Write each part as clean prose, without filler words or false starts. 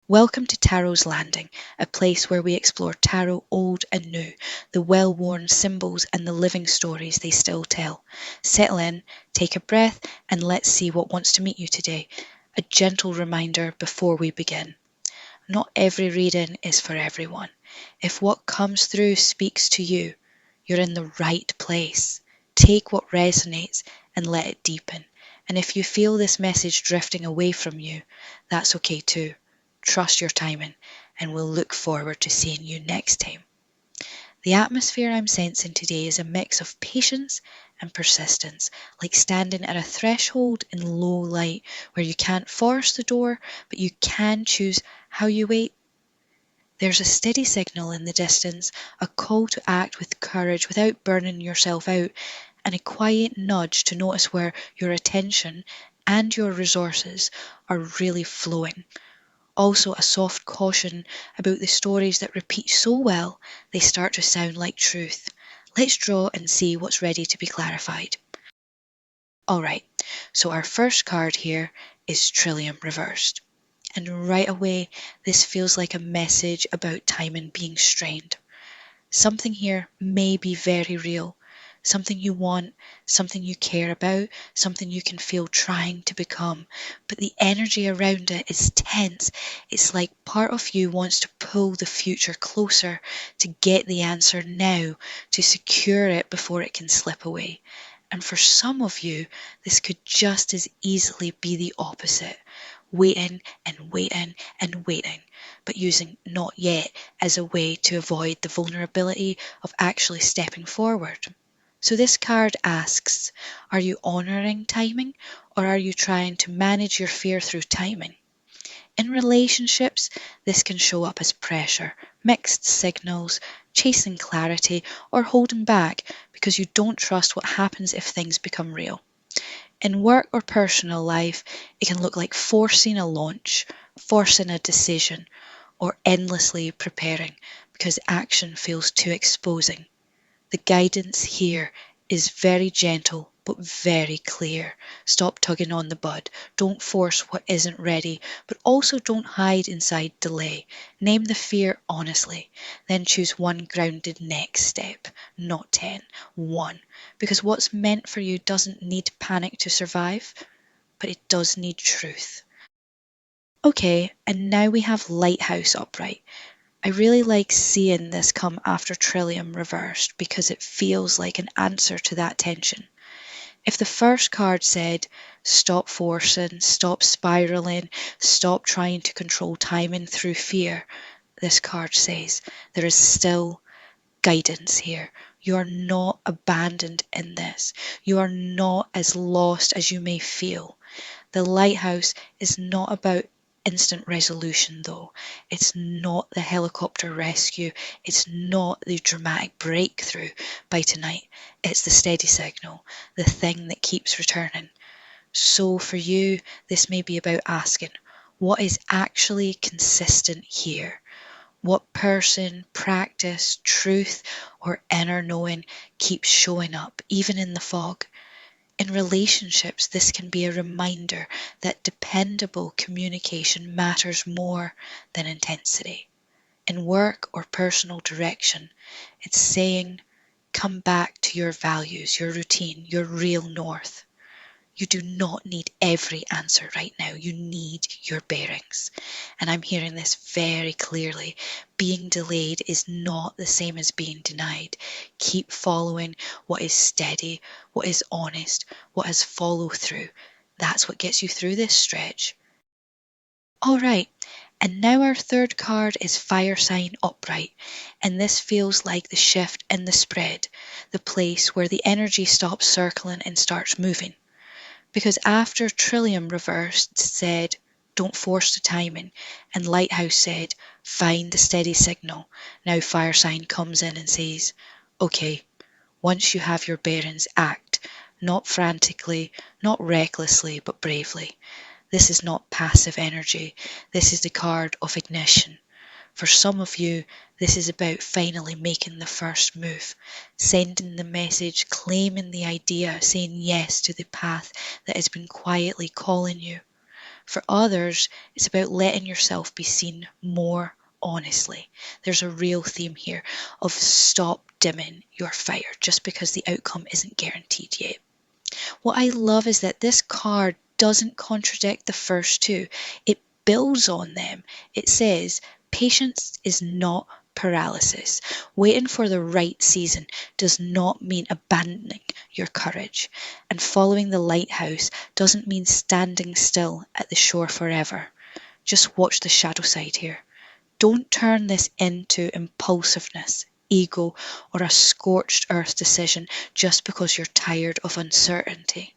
Welcome to Tarot's Landing, a place where we explore tarot old and new, the well-worn symbols and the living stories they still tell. Settle in, take a breath, and let's see what wants to meet you today. A gentle reminder before we begin. Not every reading is for everyone. If what comes through speaks to you, you're in the right place. Take what resonates and let it deepen. And if you feel this message drifting away from you, that's okay too. Trust your timing, and we'll look forward to seeing you next time. The atmosphere I'm sensing today is a mix of patience and persistence, like standing at a threshold in low light where you can't force the door, but you can choose how you wait. There's a steady signal in the distance, a call to act with courage without burning yourself out, and a quiet nudge to notice where your attention and your resources are really flowing. Also, a soft caution about the stories that repeat so well they start to sound like truth. Let's draw and see what's ready to be clarified. Alright, so our first card here is Trillium reversed. And right away, this feels like a message about timing being strained. Something here may be very real, something you want, something you care about, something you can feel trying to become, but the energy around it is tense. It's like part of you wants to pull the future closer, to get the answer now, to secure it before it can slip away. And for some of you, this could just as easily be the opposite. Waiting and waiting and waiting, but using not yet as a way to avoid the vulnerability of actually stepping forward. So this card asks, are you honouring timing, or are you trying to manage your fear through timing? In relationships, this can show up as pressure, mixed signals, chasing clarity, or holding back because you don't trust what happens if things become real. In work or personal life, it can look like forcing a launch, forcing a decision, or endlessly preparing because action feels too exposing. The guidance here is very gentle but very clear. Stop tugging on the bud. Don't force what isn't ready, but also don't hide inside delay. Name the fear honestly. Then choose one grounded next step, not 10. One. Because what's meant for you doesn't need panic to survive, but it does need truth. Okay, and now we have Lighthouse upright. I really like seeing this come after Trillium reversed because it feels like an answer to that tension. If the first card said, stop forcing, stop spiraling, stop trying to control timing through fear, this card says there is still guidance here. You are not abandoned in this. You are not as lost as you may feel. The lighthouse is not about instant resolution, though. It's not the helicopter rescue. It's not the dramatic breakthrough by tonight. It's the steady signal, the thing that keeps returning. So for you, this may be about asking, what is actually consistent here? What person, practice, truth, or inner knowing keeps showing up, even in the fog? In relationships, this can be a reminder that dependable communication matters more than intensity. In work or personal direction, it's saying, come back to your values, your routine, your real north. You do not need every answer right now. You need your bearings. And I'm hearing this very clearly. Being delayed is not the same as being denied. Keep following what is steady, what is honest, what has follow through. That's what gets you through this stretch. All right. And now our third card is Fire Sign Upright. And this feels like the shift in the spread, the place where the energy stops circling and starts moving. Because after Trillium reversed said, don't force the timing, and Lighthouse said, find the steady signal, now Fire Sign comes in and says, okay, once you have your bearings, act, not frantically, not recklessly, but bravely. This is not passive energy, this is the card of ignition. For some of you, this is about finally making the first move, sending the message, claiming the idea, saying yes to the path that has been quietly calling you. For others, it's about letting yourself be seen more honestly. There's a real theme here of stop dimming your fire just because the outcome isn't guaranteed yet. What I love is that this card doesn't contradict the first two. It builds on them. It says, patience is not paralysis. Waiting for the right season does not mean abandoning your courage. And following the lighthouse doesn't mean standing still at the shore forever. Just watch the shadow side here. Don't turn this into impulsiveness, ego, or a scorched earth decision just because you're tired of uncertainty.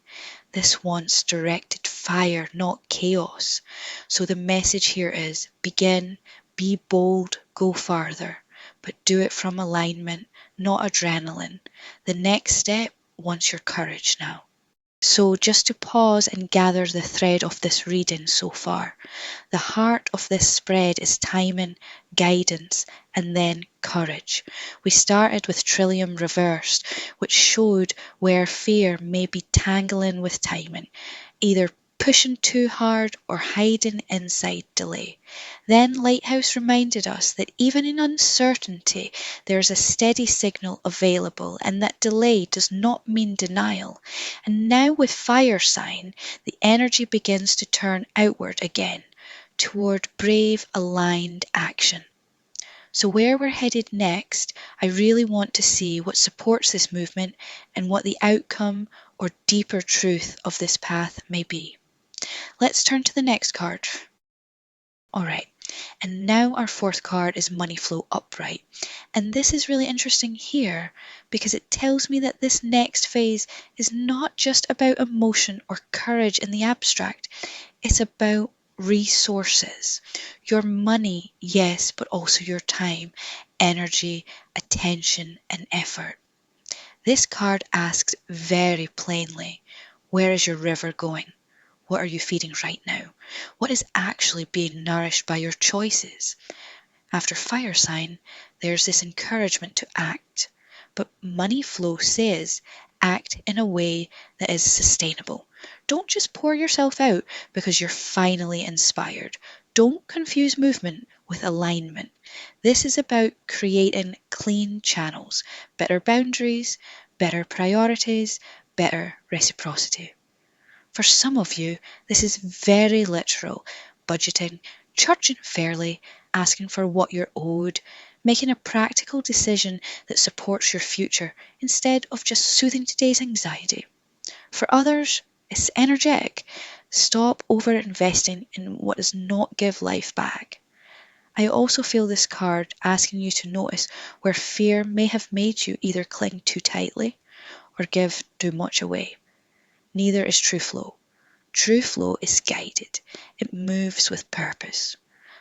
This wants directed fire, not chaos. So the message here is begin, be bold, go farther, but do it from alignment, not adrenaline. The next step wants your courage now. So just to pause and gather the thread of this reading so far, the heart of this spread is timing, guidance, and then courage. We started with Trillium reversed, which showed where fear may be tangling with timing, either pushing too hard or hiding inside delay. Then Lighthouse reminded us that even in uncertainty, there is a steady signal available and that delay does not mean denial. And now with Fire Sign, the energy begins to turn outward again, toward brave, aligned action. So where we're headed next, I really want to see what supports this movement and what the outcome or deeper truth of this path may be. Let's turn to the next card. Alright, and now our fourth card is Money Flow Upright. And this is really interesting here because it tells me that this next phase is not just about emotion or courage in the abstract, it's about resources. Your money, yes, but also your time, energy, attention, and effort. This card asks very plainly, where is your river going? What are you feeding right now? What is actually being nourished by your choices? After Fire Sign, there's this encouragement to act. But Money Flow says act in a way that is sustainable. Don't just pour yourself out because you're finally inspired. Don't confuse movement with alignment. This is about creating clean channels, better boundaries, better priorities, better reciprocity. For some of you, this is very literal, budgeting, charging fairly, asking for what you're owed, making a practical decision that supports your future instead of just soothing today's anxiety. For others, it's energetic. Stop over-investing in what does not give life back. I also feel this card asking you to notice where fear may have made you either cling too tightly or give too much away. Neither is true flow. True flow is guided. It moves with purpose.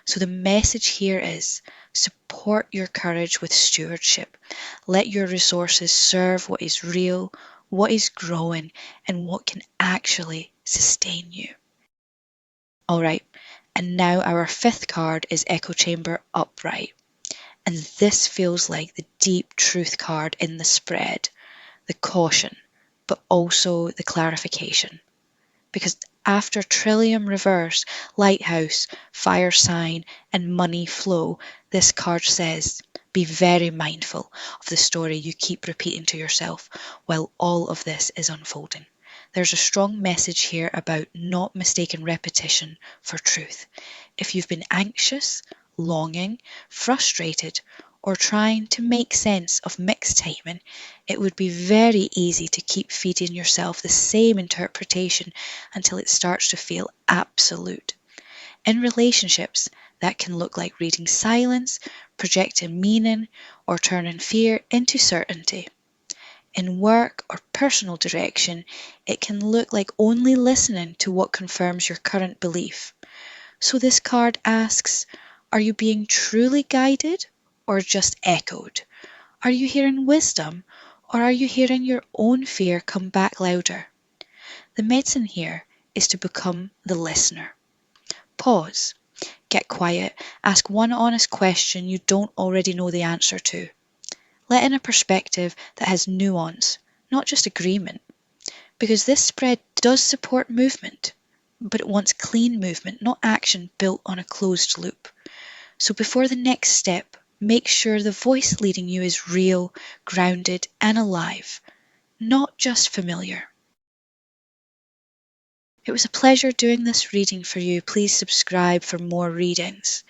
So the message here is support your courage with stewardship. Let your resources serve what is real, what is growing, and what can actually sustain you. Alright, and now our fifth card is Echo Chamber Upright. And this feels like the deep truth card in the spread, the caution, but also the clarification. Because after Trillium reverse, Lighthouse, Fire Sign, and Money Flow, this card says, be very mindful of the story you keep repeating to yourself while all of this is unfolding. There's a strong message here about not mistaking repetition for truth. If you've been anxious, longing, frustrated, or trying to make sense of mixed timing, it would be very easy to keep feeding yourself the same interpretation until it starts to feel absolute. In relationships, that can look like reading silence, projecting meaning, or turning fear into certainty. In work or personal direction, it can look like only listening to what confirms your current belief. So this card asks, are you being truly guided or just echoed? Are you hearing wisdom or are you hearing your own fear come back louder? The medicine here is to become the listener. Pause, get quiet, ask one honest question you don't already know the answer to. Let in a perspective that has nuance, not just agreement. Because this spread does support movement, but it wants clean movement, not action built on a closed loop. So before the next step, make sure the voice leading you is real, grounded, and alive, not just familiar. It was a pleasure doing this reading for you. Please subscribe for more readings.